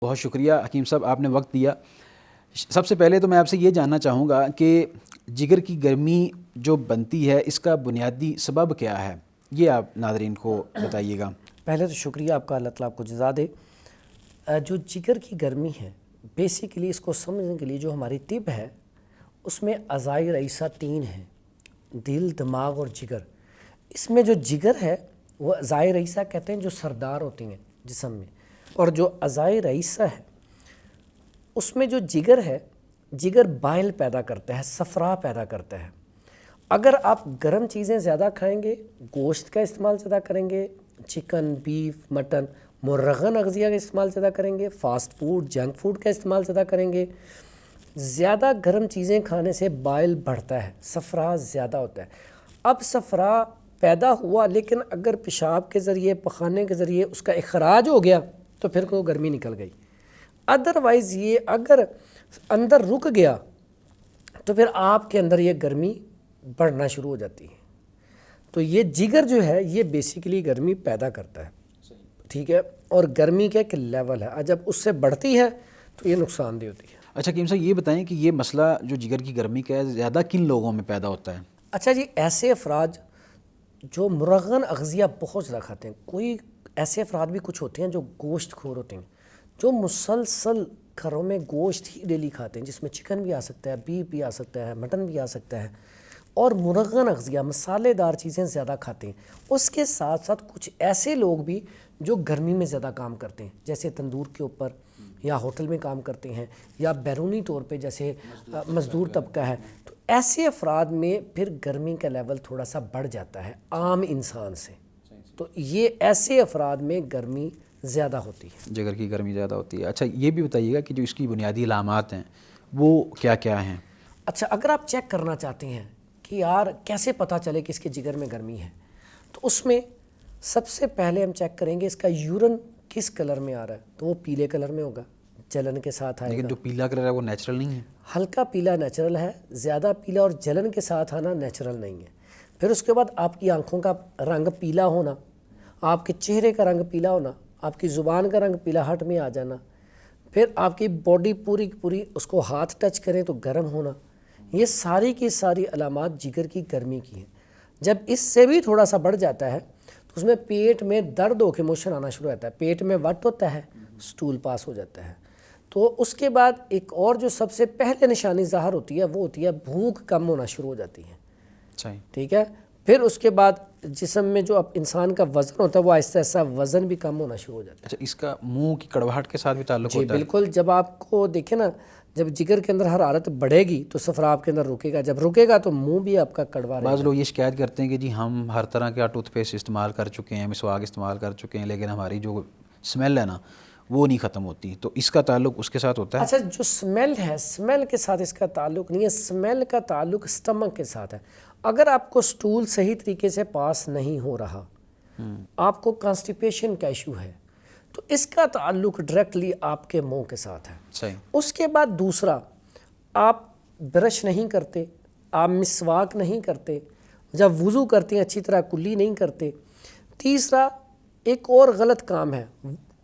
بہت شکریہ حکیم صاحب، آپ نے وقت دیا۔ سب سے پہلے تو میں آپ سے یہ جاننا چاہوں گا کہ جگر کی گرمی جو بنتی ہے اس کا بنیادی سبب کیا ہے، یہ آپ ناظرین کو بتائیے گا۔ پہلے تو شکریہ آپ کا، اللہ تعالیٰ آپ کو جزا دے۔ جو جگر کی گرمی ہے بیسیکلی اس کو سمجھنے کے لیے جو ہماری طب ہے اس میں اعضائے رئیسہ 3 ہیں، دل، دماغ اور جگر۔ اس میں جو جگر ہے وہ اعضائے رئیسہ کہتے ہیں جو سردار ہوتی ہیں جسم میں، اور جو اعضائے رئیسہ ہے اس میں جو جگر ہے، جگر بائل پیدا کرتا ہے، صفرا پیدا کرتا ہے۔ اگر آپ گرم چیزیں زیادہ کھائیں گے، گوشت کا استعمال زیادہ کریں گے، چکن، بیف، مٹن، مرغن اغذیہ کا استعمال زیادہ کریں گے، فاسٹ فوڈ، جنک فوڈ کا استعمال زیادہ کریں گے، زیادہ گرم چیزیں کھانے سے بائل بڑھتا ہے، صفرا زیادہ ہوتا ہے۔ اب صفرا پیدا ہوا لیکن اگر پیشاب کے ذریعے، پخانے کے ذریعے اس کا اخراج ہو گیا تو پھر کو گرمی نکل گئی۔ ادروائز یہ اگر اندر رک گیا تو پھر آپ کے اندر یہ گرمی بڑھنا شروع ہو جاتی ہے۔ تو یہ جگر جو ہے یہ بیسیکلی گرمی پیدا کرتا ہے، ٹھیک ہے، اور گرمی کا ایک لیول ہے، جب اس سے بڑھتی ہے تو یہ نقصان دہ ہوتی ہے۔ اچھا حکیم صاحب، یہ بتائیں کہ یہ مسئلہ جو جگر کی گرمی کا ہے زیادہ کن لوگوں میں پیدا ہوتا ہے؟ اچھا جی، ایسے افراد جو مرغن اغذیہ بہت زیادہ کھاتے ہیں، کوئی ایسے افراد بھی کچھ ہوتے ہیں جو گوشت خور ہوتے ہیں، جو مسلسل گھروں میں گوشت ہی ڈیلی کھاتے ہیں، جس میں چکن بھی آ سکتا ہے، بیف بھی آ سکتا ہے، مٹن بھی آ سکتا ہے، اور مرغن اغذیہ مسالے دار چیزیں زیادہ کھاتے ہیں۔ اس کے ساتھ ساتھ کچھ ایسے لوگ بھی جو گرمی میں زیادہ کام کرتے ہیں، جیسے تندور کے اوپر یا ہوٹل میں کام کرتے ہیں، یا بیرونی طور پہ جیسے مزدور طبقہ ہے، تو ایسے افراد میں پھر گرمی کا لیول تھوڑا سا بڑھ جاتا ہے عام انسان سے۔ تو یہ ایسے افراد میں گرمی زیادہ ہوتی ہے، جگر کی گرمی زیادہ ہوتی ہے۔ اچھا یہ بھی بتائیے گا کہ جو اس کی بنیادی علامات ہیں وہ کیا کیا ہیں؟ اچھا اگر آپ چیک کرنا چاہتے ہیں کہ یار کیسے پتہ چلے کہ اس کے جگر میں گرمی ہے، تو اس میں سب سے پہلے ہم چیک کریں گے اس کا یورن کس کلر میں آ رہا ہے، تو وہ پیلے کلر میں ہوگا، جلن کے ساتھ آئے گا۔ لیکن جو پیلا کلر ہے وہ نیچرل نہیں ہے؟ ہلکا پیلا نیچرل ہے، زیادہ پیلا اور جلن کے ساتھ آنا نیچرل نہیں ہے۔ پھر اس کے بعد آپ کی آنکھوں کا رنگ پیلا ہونا، آپ کے چہرے کا رنگ پیلا ہونا، آپ کی زبان کا رنگ پیلا ہٹ میں آ جانا، پھر آپ کی باڈی پوری کی پوری اس کو ہاتھ ٹچ کریں تو گرم ہونا، یہ ساری کی ساری علامات جگر کی گرمی کی ہیں۔ جب اس سے بھی تھوڑا سا بڑھ جاتا ہے تو اس میں پیٹ میں درد ہو کے موشن آنا شروع ہوتا ہے، پیٹ میں وٹ ہوتا ہے، سٹول پاس ہو جاتا ہے۔ تو اس کے بعد ایک اور جو سب سے پہلے نشانی ظاہر ہوتی ہے وہ ہوتی ہے بھوک کم ہونا شروع ہو جاتی ہے، ٹھیک ہے۔ پھر اس کے بعد جسم میں جو اب انسان کا وزن ہوتا ہے وہ آہستہ آہستہ وزن بھی کم ہونا شروع ہو جاتا ہے۔ اچھا اس کا منہ کی کڑواہٹ کے ساتھ بھی تعلق ہوتا ہے؟ جی بالکل، جب آپ کو دیکھیں نا، جب جگر کے اندر حرارت بڑھے گی تو صفرا آپ کے اندر رکے گا، جب رکے گا تو منہ بھی آپ کا کڑوا رہے گا۔ بعض لوگ یہ شکایت کرتے ہیں کہ جی ہم ہر طرح کا ٹوتھ پیسٹ استعمال کر چکے ہیں، مسواک استعمال کر چکے ہیں، لیکن ہماری جو اسمیل ہے نا وہ نہیں ختم ہوتی، تو اس کا تعلق اس کے ساتھ ہوتا ہے؟ اچھا جو اسمیل ہے، اسمیل کے ساتھ اس کا تعلق نہیں ہے، اسمیل کا تعلق اسٹمک کے ساتھ ہے۔ اگر آپ کو سٹول صحیح طریقے سے پاس نہیں ہو رہا، آپ کو کانسٹیپیشن کا ایشو ہے، تو اس کا تعلق ڈائریکٹلی آپ کے منہ کے ساتھ ہے۔ صحیح۔ اس کے بعد دوسرا، آپ برش نہیں کرتے، آپ مسواک نہیں کرتے، جب وضو کرتے ہیں اچھی طرح کلی نہیں کرتے۔ تیسرا ایک اور غلط کام ہے،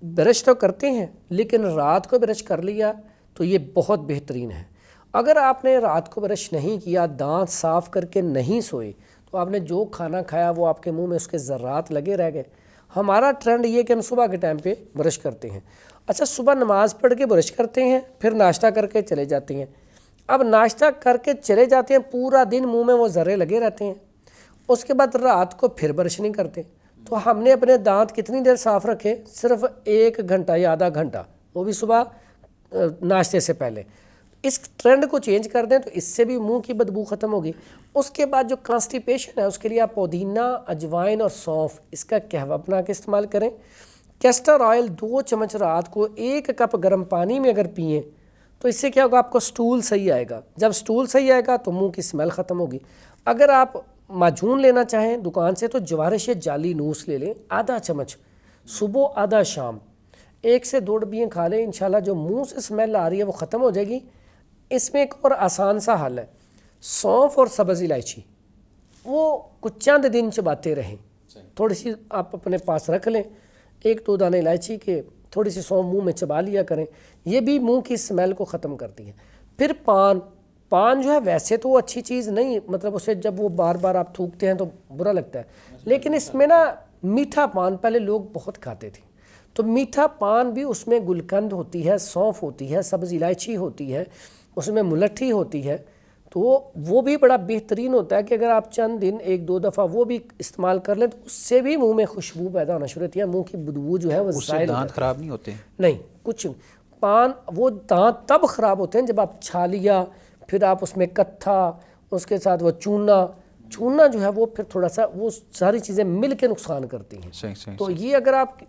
برش تو کرتے ہیں لیکن رات کو برش کر لیا تو یہ بہت بہترین ہے۔ اگر آپ نے رات کو برش نہیں کیا، دانت صاف کر کے نہیں سوئے، تو آپ نے جو کھانا کھایا وہ آپ کے منہ میں اس کے ذرات لگے رہ گئے۔ ہمارا ٹرینڈ یہ کہ ہم صبح کے ٹائم پہ برش کرتے ہیں۔ اچھا صبح نماز پڑھ کے برش کرتے ہیں، پھر ناشتہ کر کے چلے جاتے ہیں۔ اب ناشتہ کر کے چلے جاتے ہیں، پورا دن منہ میں وہ ذرے لگے رہتے ہیں، اس کے بعد رات کو پھر برش نہیں کرتے۔ تو ہم نے اپنے دانت کتنی دیر صاف رکھے؟ صرف 1 گھنٹہ یا آدھا گھنٹہ، وہ بھی صبح ناشتے سے پہلے۔ اس ٹرینڈ کو چینج کر دیں تو اس سے بھی منہ کی بدبو ختم ہوگی۔ اس کے بعد جو کانسٹیپیشن ہے اس کے لیے آپ پودینہ، اجوائن اور سونف اس کا قہوہ بنا کے استعمال کریں۔ کیسٹر آئل 2 چمچ رات کو 1 کپ گرم پانی میں اگر پئیں تو اس سے کیا ہوگا، آپ کو سٹول صحیح آئے گا۔ جب سٹول صحیح آئے گا تو منہ کی اسمیل ختم ہوگی۔ اگر آپ معجون لینا چاہیں دکان سے تو جوارش جعلی نوس لے لیں، آدھا چمچ، صبح آدھا شام، 1 سے 2 ڈبیاں کھا لیں، انشاءاللہ جو منہ سے اسمیل آ رہی ہے وہ ختم ہو جائے گی۔ اس میں ایک اور آسان سا حل ہے، سونف اور سبز الائچی، وہ کچھ چند دن چباتے رہیں، تھوڑی سی آپ اپنے پاس رکھ لیں، 1-2 دانے الائچی کے، تھوڑی سی سونف منہ میں چبا لیا کریں، یہ بھی منہ کی اسمیل کو ختم کرتی ہے۔ پھر پان جو ہے ویسے تو وہ اچھی چیز نہیں، مطلب اسے جب وہ بار بار آپ تھوکتے ہیں تو برا لگتا ہے، لیکن اس میں نا میٹھا پان پہلے لوگ بہت کھاتے تھے، تو میٹھا پان بھی اس میں گلقند ہوتی ہے، سونف ہوتی ہے، سبز الائچی ہوتی ہے، اس میں ملٹھی ہوتی ہے، تو وہ بھی بڑا بہترین ہوتا ہے کہ اگر آپ چند دن 1-2 دفعہ وہ بھی استعمال کر لیں تو اس سے بھی منہ میں خوشبو پیدا ہونا شروع ہوتی ہے، منہ کی بدبو جو ہے وہ اس سے زائل ہو دانت جاتی ہے۔ خراب نہیں ہوتے؟ نہیں، کچھ پان وہ دانت تب خراب ہوتے ہیں جب آپ چھالیا، پھر آپ اس میں کتھا، اس کے ساتھ وہ چونا جو ہے وہ پھر تھوڑا سا وہ ساری چیزیں مل کے نقصان کرتی ہیں۔ صحیح تو یہ اگر آپ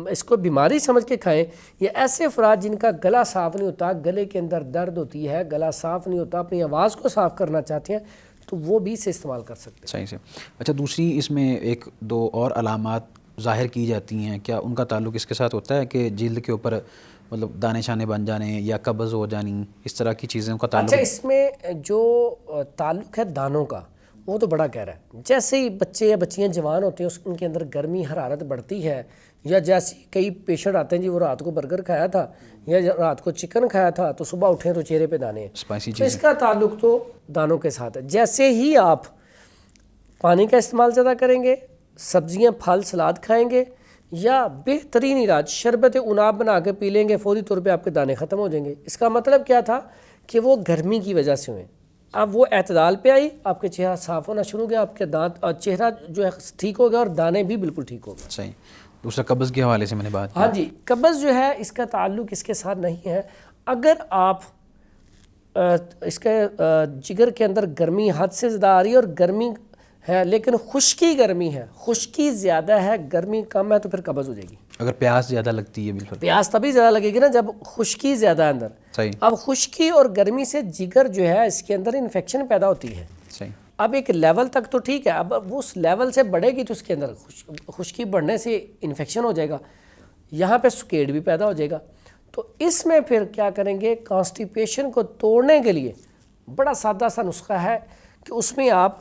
اس کو بیماری سمجھ کے کھائیں، یہ ایسے افراد جن کا گلا صاف نہیں ہوتا، گلے کے اندر درد ہوتی ہے، گلا صاف نہیں ہوتا، اپنی آواز کو صاف کرنا چاہتے ہیں تو وہ بھی اسے استعمال کر سکتے ہیں۔ صحیح سے۔ اچھا، دوسری اس میں 1-2 اور علامات ظاہر کی جاتی ہیں، کیا ان کا تعلق اس کے ساتھ ہوتا ہے کہ جلد کے اوپر مطلب دانے شانے بن جانے یا قبض ہو جانی، اس طرح کی چیزوں کا تعلق؟ اچھا، اس میں جو تعلق ہے دانوں کا وہ تو بڑا گہرا ہے۔ جیسے ہی بچے یا بچیاں جوان ہوتے ہیں ان کے اندر گرمی حرارت بڑھتی ہے، یا جیسے کئی پیشنٹ آتے ہیں جی وہ رات کو برگر کھایا تھا یا رات کو چکن کھایا تھا تو صبح اٹھیں تو چہرے پہ دانے ہیں، اسپائسی تو اس کا تعلق تو دانوں کے ساتھ ہے۔ جیسے ہی آپ پانی کا استعمال زیادہ کریں گے، سبزیاں پھل سلاد کھائیں گے، یا بہترین علاج شربت عناب بنا کے پی لیں گے، فوری طور پہ آپ کے دانے ختم ہو جائیں گے۔ اس کا مطلب کیا تھا کہ وہ گرمی کی وجہ سے ہوئے، اب وہ اعتدال پہ آئی، آپ کے چہرہ صاف ہونا شروع ہو گیا، آپ کے دانت اور چہرہ جو ہے ٹھیک ہو گیا اور دانے بھی بالکل ٹھیک ہو گئے۔ صحیح۔ دوسرا قبض کے حوالے سے میں نے بات کی۔ ہاں جی، قبض جو ہے اس کا تعلق اس کے ساتھ نہیں ہے۔ اگر آپ اس کے جگر کے اندر گرمی حد سے زیادہ آ رہی ہے اور گرمی ہے لیکن خشکی گرمی ہے، خشکی زیادہ ہے گرمی کم ہے تو پھر قبض ہو جائے گی۔ اگر پیاس زیادہ لگتی ہے بالکل؟ پیاس تبھی زیادہ لگے گی نا جب خشکی زیادہ ہے اندر۔ صحیح اب خشکی اور گرمی سے جگر جو ہے اس کے اندر انفیکشن پیدا ہوتی ہے۔ صحیح۔ اب ایک لیول تک تو ٹھیک ہے، اب وہ اس لیول سے بڑھے گی تو اس کے اندر خشکی بڑھنے سے انفیکشن ہو جائے گا، یہاں پہ سکیڈ بھی پیدا ہو جائے گا۔ تو اس میں پھر کیا کریں گے، کانسٹیپیشن کو توڑنے کے لیے بڑا سادہ سا نسخہ ہے کہ اس میں آپ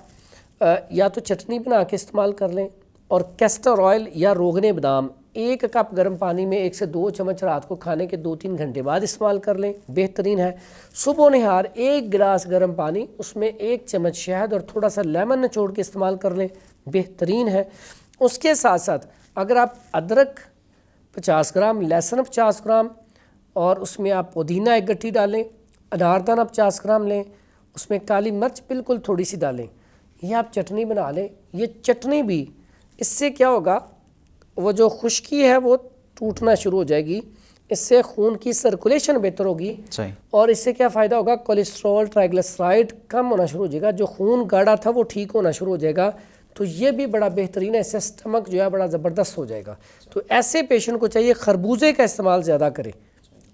یا تو چٹنی بنا کے استعمال کر لیں، اور کیسٹر آئل یا روغن بادام 1 کپ گرم پانی میں 1 سے 2 چمچ رات کو کھانے کے 2-3 گھنٹے بعد استعمال کر لیں، بہترین ہے۔ صبح و نہار 1 گلاس گرم پانی، اس میں 1 چمچ شہد اور تھوڑا سا لیمن نچوڑ کے استعمال کر لیں، بہترین ہے۔ اس کے ساتھ ساتھ اگر آپ ادرک 50 گرام، لہسن 50 گرام، اور اس میں آپ پودینہ 1 گٹھی ڈالیں، اناردانہ 50 گرام لیں، اس میں کالی مرچ بالکل تھوڑی سی ڈالیں، یہ آپ چٹنی بنا لیں۔ یہ چٹنی بھی اس سے کیا ہوگا، وہ جو خشکی ہے وہ ٹوٹنا شروع ہو جائے گی، اس سے خون کی سرکولیشن بہتر ہوگی، صحیح۔ اور اس سے کیا فائدہ ہوگا، کولیسٹرول ٹرائیگلیسرائڈ کم ہونا شروع ہو جائے گا، جو خون گاڑھا تھا وہ ٹھیک ہونا شروع ہو جائے گا۔ تو یہ بھی بڑا بہترین ہے، اس سے سٹمک جو ہے بڑا زبردست ہو جائے گا۔ تو ایسے پیشنٹ کو چاہیے خربوزے کا استعمال زیادہ کرے،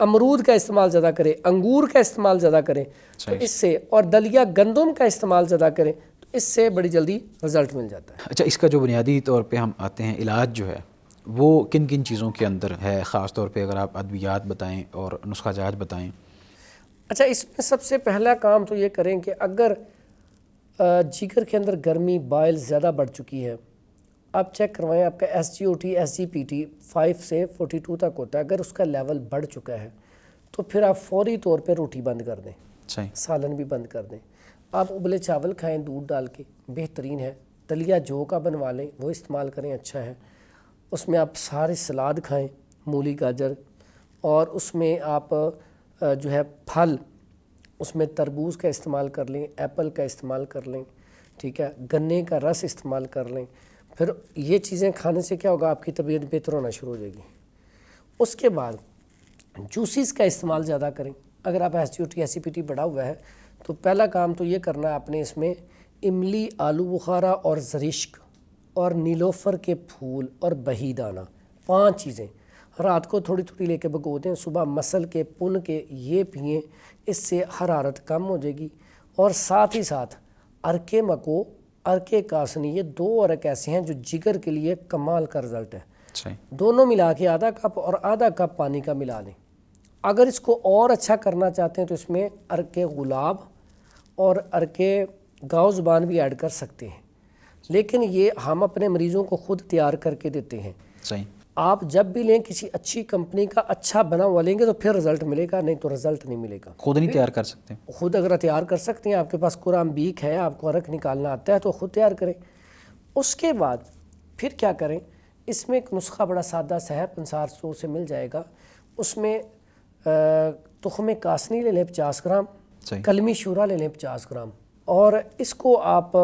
امرود کا استعمال زیادہ کرے، انگور کا استعمال زیادہ کریں، تو اس سے، اور دلیا گندم کا استعمال زیادہ کریں، تو اس سے بڑی جلدی رزلٹ مل جاتا ہے۔ اچھا، اس کا جو بنیادی طور پہ ہم آتے ہیں علاج جو ہے وہ کن کن چیزوں کے اندر ہے، خاص طور پہ اگر آپ ادویات بتائیں اور نسخہ جات بتائیں؟ اچھا، اس میں سب سے پہلا کام تو یہ کریں کہ اگر جگر کے اندر گرمی بائل زیادہ بڑھ چکی ہے، آپ چیک کروائیں، آپ کا SGOT SGPT 5 سے 42 تک ہوتا ہے، اگر اس کا لیول بڑھ چکا ہے تو پھر آپ فوری طور پہ روٹی بند کر دیں، صحیح۔ سالن بھی بند کر دیں، آپ ابلے چاول کھائیں دودھ ڈال کے، بہترین ہے۔ دلیا جو کا بنوا لیں وہ استعمال کریں، اچھا ہے۔ اس میں آپ سارے سلاد کھائیں، مولی گاجر، اور اس میں آپ جو ہے پھل، اس میں تربوز کا استعمال کر لیں، ایپل کا استعمال کر لیں، ٹھیک ہے، گنے کا رس استعمال کر لیں۔ پھر یہ چیزیں کھانے سے کیا ہوگا، آپ کی طبیعت بہتر ہونا شروع ہو جائے گی۔ اس کے بعد جوسیز کا استعمال زیادہ کریں۔ اگر آپ SGOT SGPT بڑھا ہوا ہے تو پہلا کام تو یہ کرنا ہے آپ نے، اس میں املی، آلو بخارا اور زرشک اور نیلوفر کے پھول اور بہی دانہ، 5 چیزیں رات کو تھوڑی تھوڑی لے کے بھگو دیں، صبح مسل کے پن کے یہ پئیں، اس سے حرارت کم ہو جائے گی۔ اور ساتھ ہی ساتھ ارکے مکو، ارکے کاسنی، یہ 2 ارک ایسے ہیں جو جگر کے لیے کمال کا رزلٹ ہے۔ صحیح۔ دونوں ملا کے آدھا کپ اور آدھا کپ پانی کا ملا لیں۔ اگر اس کو اور اچھا کرنا چاہتے ہیں تو اس میں ارکے گلاب اور ارکے گاؤ زبان بھی ایڈ کر سکتے ہیں، لیکن یہ ہم اپنے مریضوں کو خود تیار کر کے دیتے ہیں۔ صحیح۔ آپ جب بھی لیں کسی اچھی کمپنی کا اچھا بنا ہوا لیں گے تو پھر رزلٹ ملے گا، نہیں تو رزلٹ نہیں ملے گا۔ خود نہیں تیار کر سکتے؟ خود اگر تیار کر سکتے ہیں، آپ کے پاس قرآن بیک ہے، آپ کو عرق نکالنا آتا ہے تو خود تیار کریں۔ اس کے بعد پھر کیا کریں، اس میں ایک نسخہ بڑا سادہ سا ہے، پنسار اسٹور سے مل جائے گا۔ اس میں تخم کاسنی لے لیں 50 گرام، کلمی شورا لے لیں 50 گرام، اور اس کو آپ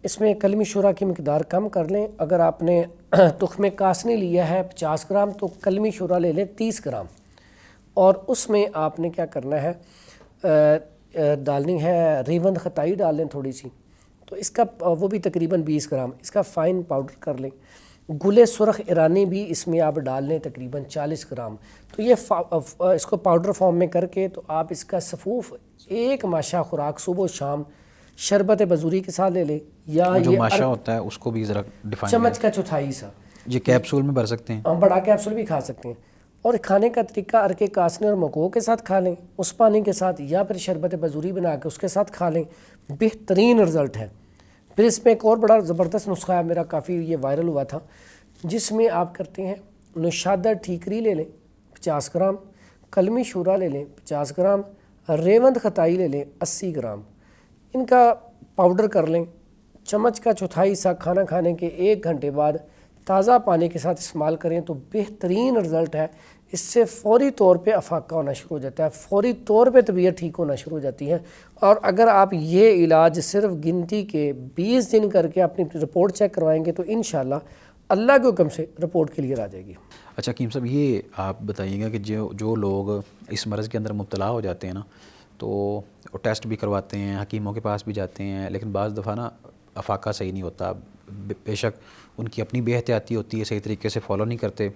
اس میں کلمی شورا کی مقدار کم کر لیں۔ اگر آپ نے تخم کاسنی لیا ہے 50 گرام تو کلمی شورا لے لیں 30 گرام، اور اس میں آپ نے کیا کرنا ہے، ڈالنی ہے ریوند خطائی ڈال لیں تھوڑی سی، تو اس کا وہ بھی تقریباً 20 گرام، اس کا فائن پاؤڈر کر لیں۔ گلے سرخ ایرانی بھی اس میں آپ ڈال لیں تقریباً 40 گرام۔ تو یہ اس کو پاؤڈر فارم میں کر کے تو آپ اس کا صفوف ایک ماشا خوراک صبح و شام شربت بزوری کے ساتھ لے لیں، یا جو یہ ماشا ہوتا ہے اس کو بھی ذرا ڈیفائن چمچ کا چوتھائی سا، یہ کیپسول میں بھر سکتے ہیں؟ ہم بڑا کیپسول بھی کھا سکتے ہیں۔ اور کھانے کا طریقہ عرق کاسنے اور مکو کے ساتھ کھا لیں، اس پانی کے ساتھ، یا پھر شربت بزوری بنا کے اس کے ساتھ کھا لیں، بہترین رزلٹ ہے۔ پھر اس میں ایک اور بڑا زبردست نسخہ ہے، میرا کافی یہ وائرل ہوا تھا، جس میں آپ کرتے ہیں نشادر ٹھیکری لے لیں 50 گرام، کلمی شورا لے لیں 50 گرام، ریوند خطائی لے لیں 80 گرام، ان کا پاؤڈر کر لیں، چمچ کا چوتھائی حصہ کھانا کھانے کے 1 گھنٹے بعد تازہ پانی کے ساتھ استعمال کریں تو بہترین رزلٹ ہے۔ اس سے فوری طور پہ افاقہ ہونا شروع ہو جاتا ہے، فوری طور پہ طبیعت ٹھیک ہونا شروع ہو جاتی ہے۔ اور اگر آپ یہ علاج صرف گنتی کے 20 دن کر کے اپنی رپورٹ چیک کروائیں گے تو انشاءاللہ اللہ کے حکم سے رپورٹ کلیئر آ جائے گی۔ اچھا حکیم صاحب، یہ آپ بتائیے گا کہ جو لوگ اس مرض کے اندر مبتلا ہو جاتے ہیں نا، تو ٹیسٹ بھی کرواتے ہیں، حکیموں کے پاس بھی جاتے ہیں، لیکن بعض دفعہ نا افاقہ صحیح نہیں ہوتا، بے شک ان کی اپنی بے احتیاطی ہوتی ہے، صحیح طریقے سے فالو نہیں کرتے،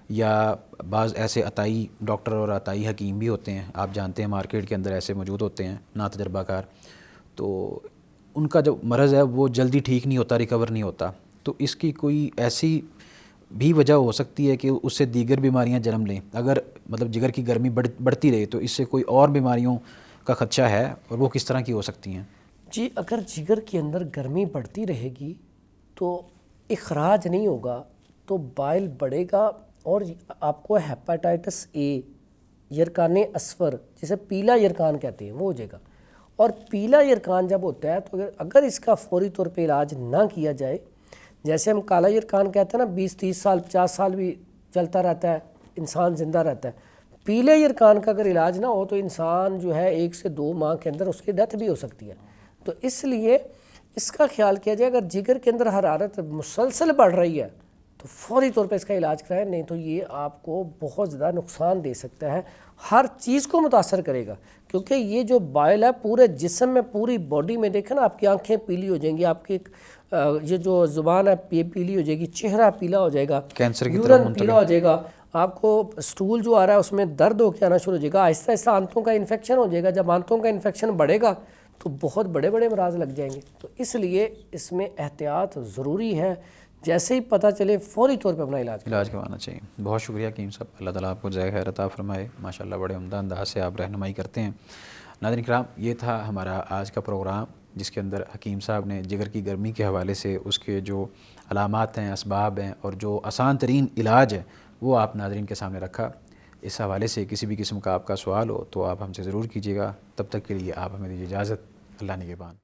یا بعض ایسے عطائی ڈاکٹر اور عطائی حکیم بھی ہوتے ہیں، آپ جانتے ہیں مارکیٹ کے اندر ایسے موجود ہوتے ہیں نا تجربہ کار، تو ان کا جو مرض ہے وہ جلدی ٹھیک نہیں ہوتا، ریکور نہیں ہوتا۔ تو اس کی کوئی ایسی بھی وجہ ہو سکتی ہے کہ اس سے دیگر بیماریاں جنم لیں؟ اگر مطلب جگر کی گرمی بڑھتی رہے تو اس سے کوئی اور بیماریوں کا خدشہ ہے، اور وہ کس طرح کی ہو سکتی ہیں؟ جی، اگر جگر کے اندر گرمی بڑھتی رہے گی تو اخراج نہیں ہوگا تو بائل بڑھے گا، اور آپ کو ہیپاٹائٹس اے، یرکان اسفر جسے پیلا یرکان کہتے ہیں، وہ ہو جائے گا۔ اور پیلا یرکان جب ہوتا ہے تو اگر اس کا فوری طور پہ علاج نہ کیا جائے، جیسے ہم کالا یرکان کہتے ہیں نا، 20-30 سال 50 سال بھی چلتا رہتا ہے، انسان زندہ رہتا ہے، پیلے یرکان کا اگر علاج نہ ہو تو انسان جو ہے 1 سے 2 ماہ کے اندر اس کی ڈیتھ بھی ہو سکتی ہے۔ تو اس لیے اس کا خیال کیا جائے، اگر جگر کے اندر حرارت مسلسل بڑھ رہی ہے تو فوری طور پہ اس کا علاج کرائیں، نہیں تو یہ آپ کو بہت زیادہ نقصان دے سکتا ہے، ہر چیز کو متاثر کرے گا، کیونکہ یہ جو بائل ہے پورے جسم میں، پوری باڈی میں، دیکھیں نا آپ کی آنکھیں پیلی ہو جائیں گی، آپ کی یہ جو زبان ہے پیلی ہو جائے گی، چہرہ پیلا ہو جائے گا، کینسر کی طرف یورین منتقل پیلا ہو جائے گا، آپ کو سٹول جو آ رہا ہے اس میں درد ہو کے آنا شروع ہو جائے گا، آہستہ آہستہ آنتوں کا انفیکشن ہو جائے گا، جب آنتوں کا انفیکشن بڑھے گا تو بہت بڑے بڑے امراض لگ جائیں گے۔ تو اس لیے اس میں احتیاط ضروری ہے، جیسے ہی پتہ چلے فوری طور پہ اپنا علاج کروانا چاہیے۔ بہت شکریہ حکیم صاحب، اللہ تعالیٰ آپ کو جزائے خیر عطا فرمائے، ماشاءاللہ بڑے عمدہ انداز سے آپ رہنمائی کرتے ہیں۔ ناظرین کرام، یہ تھا ہمارا آج کا پروگرام، جس کے اندر حکیم صاحب نے جگر کی گرمی کے حوالے سے اس کے جو علامات ہیں، اسباب ہیں، اور جو آسان ترین علاج ہے وہ آپ ناظرین کے سامنے رکھا۔ اس حوالے سے کسی بھی قسم کا آپ کا سوال ہو تو آپ ہم سے ضرور کیجیے گا۔ تب تک کے لیے آپ ہمیں دیجیے اجازت۔ اللہ نگہبان۔